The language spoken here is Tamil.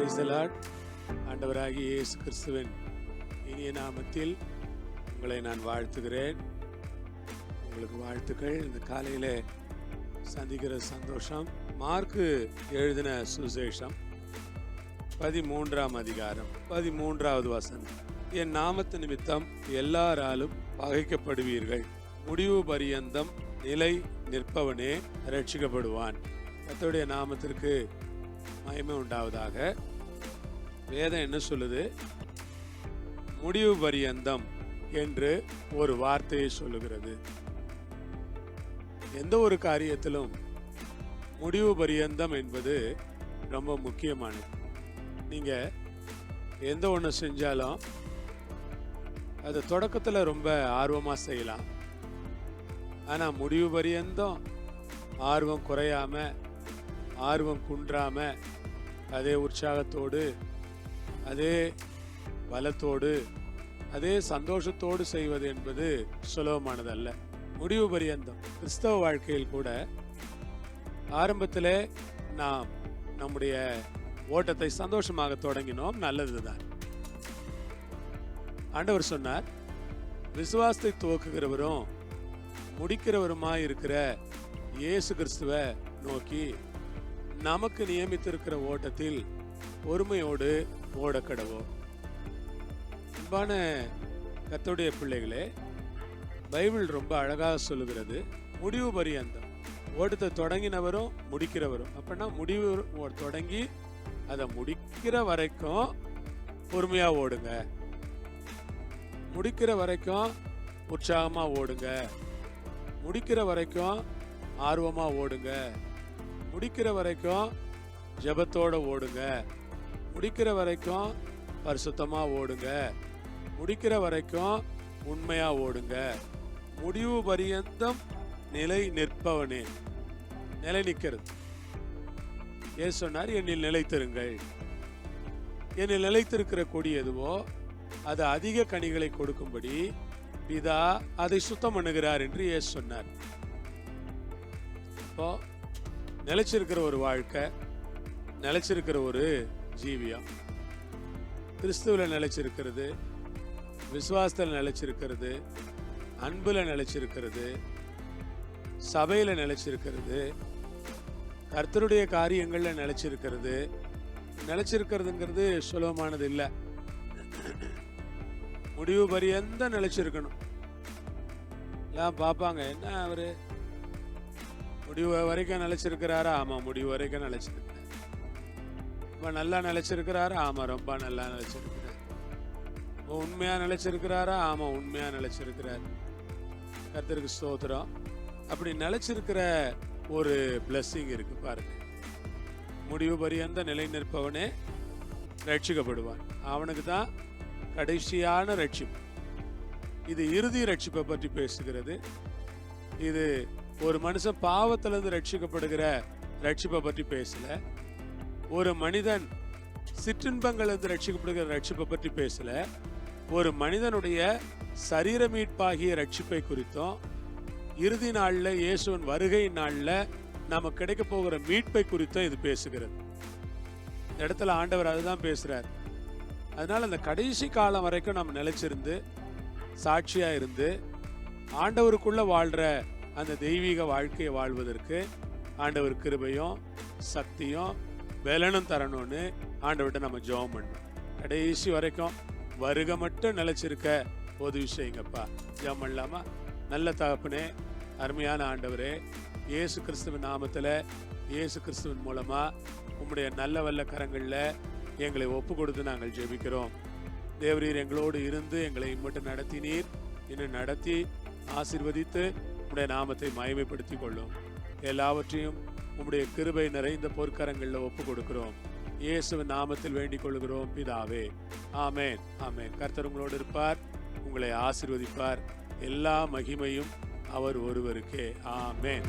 Praise the Lord. ஆண்டவராகிய இயேசு கிறிஸ்துவின் இனிய நாமத்தில் உங்களை நான் வாழ்த்துகிறேன். உங்களுக்கு வாழ்த்துக்கள். இந்த காலையில் சந்திக்கிற சந்தோஷம். மார்க்கு எழுதின சுசேஷம் 13ஆம் அதிகாரம் 13வது வசனம். என் நாமத்து நிமித்தம் எல்லாராலும் பகைக்கப்படுவீர்கள், முடிவு பரியந்தம் நிலை நிற்பவனே ரட்சிக்கப்படுவான். கர்த்தருடைய நாமத்திற்கு மகிமை உண்டாவதாக. வேதம் என்ன சொல்லுது? முடிவு பரியந்தம் என்று ஒரு வார்த்தையை சொல்லுகிறது. எந்த ஒரு காரியத்திலும் முடிவு பரியந்தம் என்பது ரொம்ப முக்கியமானது. நீங்க எந்த ஒன்று செஞ்சாலும் அது தொடக்கத்தில் ரொம்ப ஆர்வமாக செய்யலாம். ஆனால் முடிவு பரியந்தம் ஆர்வம் குறையாம, ஆர்வம் குன்றாம, அதே உற்சாகத்தோடு, அதே பலத்தோடு, அதே சந்தோஷத்தோடு செய்வது என்பது சுலபமானதல்ல. முடிவு பரியந்தம் கிறிஸ்தவ வாழ்க்கையில் கூட ஆரம்பத்தில் நாம் நம்முடைய ஓட்டத்தை சந்தோஷமாக தொடங்கினோம், நல்லதுதான். ஆண்டவர் சொன்னார், விசுவாசத்தை துவக்குகிறவரும் முடிக்கிறவருமாய் இருக்கிற இயேசு கிறிஸ்துவை நோக்கி நமக்கு நியமித்திருக்கிற ஓட்டத்தில் பொறுமையோடு ஓடக்கடவோம். அன்பான கர்த்தருடைய பிள்ளைகளே, பைபிள் ரொம்ப அழகாக சொல்லுகிறது, முடிவு பரியந்தம். ஓட்டத்தை தொடங்கினவரும் முடிக்கிறவரும். அப்படின்னா முடிவு தொடங்கி அதை முடிக்கிற வரைக்கும் பொறுமையா ஓடுங்க, முடிக்கிற வரைக்கும் உற்சாகமா ஓடுங்க, முடிக்கிற வரைக்கும் ஆர்வமா ஓடுங்க, முடிக்கிற வரைக்கும் ஜெபத்தோட ஓடுங்க, முடிக்கிற வரைக்கும் பரிசுத்தமா ஓடுங்க, முடிக்கிற வரைக்கும் உண்மையா ஓடுங்க. முடிவு பரியந்தம் நிலை நிற்பவனே. நிலை நிற்கிறது. ஏன் சொன்னார்? என்னில் நிலைத்திருங்கள். என்னில் நிலைத்திருக்கிற கொடி எதுவோ அது அதிக கனிகளை கொடுக்கும்படி பிதா அதை சுத்தம் பண்ணுகிறார் என்று இயேசு சொன்னார். அப்போ நிலைச்சிருக்கிற ஒரு வாழ்க்கை, நிலைச்சிருக்கிற ஒரு ஜீவியம், கிறிஸ்துவில் நிலைச்சிருக்கிறது, விசுவாசத்தில் நிலைச்சிருக்கிறது, அன்புல நிலைச்சிருக்கிறது, சபையில நிலைச்சிருக்கிறது, கர்த்தருடைய காரியங்கள்ல நிலைச்சிருக்கிறது. நிலைச்சிருக்கிறதுங்கிறது சுலபமானது இல்லை. முடிவு பரியந்த நிலைச்சிருக்கணும். எல்லாம் பார்ப்பாங்க, என்ன அவரு முடிவு வரைக்கும் நிலைச்சிருக்கிறாரா? ஆமா, முடிவு வரைக்கும் நிலைச்சிருக்கிறார். ரொம்ப நல்லா நிலைச்சிருக்கிறாரா? ஆமா, ரொம்ப நல்லா நிலைச்சிருக்கிறார். உண்மையா நிலைச்சிருக்கிறாரா? ஆமா, உண்மையா நிலைச்சிருக்கிறார். கர்த்தருக்கு ஸ்தோத்திரம். அப்படி நிலைச்சிருக்கிற ஒரு பிளஸ்ஸிங் இருக்கு பாருங்க. முடிவு பரியந்த நிலை நிற்பவனே ரட்சிக்கப்படுவான். அவனுக்கு தான் கடைசியான ரட்சிப்பு. இது இறுதி ரட்சிப்பை பற்றி பேசுகிறது. இது ஒரு மனுஷன் பாவத்திலிருந்து ரட்சிக்கப்படுகிற ரட்சிப்பை பற்றி பேசல. ஒரு மனிதன் சிற்றின்பங்களிலிருந்து ரட்சிக்கப்படுகிற ரட்சிப்பை பற்றி பேசல. ஒரு மனிதனுடைய சரீர மீட்பாகிய ரட்சிப்பை குறித்தும், இறுதி நாள்ல இயேசுவின் வருகை நாள்ல நமக்கு கிடைக்க போகிற மீட்பை குறித்தும் இது பேசுகிறது. இந்த இடத்துல ஆண்டவர் அதுதான் பேசுறார். அதனால அந்த கடைசி காலம் வரைக்கும் நம்ம நிலைச்சிருந்து சாட்சியா இருந்து ஆண்டவருக்குள்ள வாழ்ற அந்த தெய்வீக வாழ்க்கையை வாழ்வதற்கு ஆண்டவர் கிருபையும் சக்தியும் பலனும் தரணும்னு ஆண்டவர்கிட்ட நம்ம ஜெபம் பண்ணணும். கடைசி வரைக்கும் வருகை மட்டும் நிலைச்சிருக்க உதவி செய்யுங்கப்பா. ஜெபம் பண்ணலாமா? நல்ல தகப்பனே, அருமையான ஆண்டவரே, இயேசு கிறிஸ்துவின் நாமத்துல, இயேசு கிறிஸ்துவின் மூலமா உம்முடைய நல்ல வல்ல கரங்கள்ல எங்களை ஒப்பு கொடுத்து நாங்கள் ஜெபிக்கிறோம். தேவரீர் எங்களோடு இருந்து எங்களை மட்டும் நடத்தினீர். இன்னும் நடத்தி ஆசீர்வதித்து உம்முடைய நாமத்தை மகிமைப்படுத்திக் கொள்ளும். எல்லாவற்றையும் உம்முடைய கிருபை நிறைந்த பொற்கரங்களில் ஒப்பு கொடுக்கிறோம். இயேசுவின் நாமத்தில் வேண்டிக் கொள்கிறோம் பிதாவே. ஆமேன், ஆமேன். கர்த்தர் உங்களோடு இருப்பார், உங்களை ஆசீர்வதிப்பார். எல்லா மகிமையும் அவர் ஒருவருக்கே. ஆமேன்.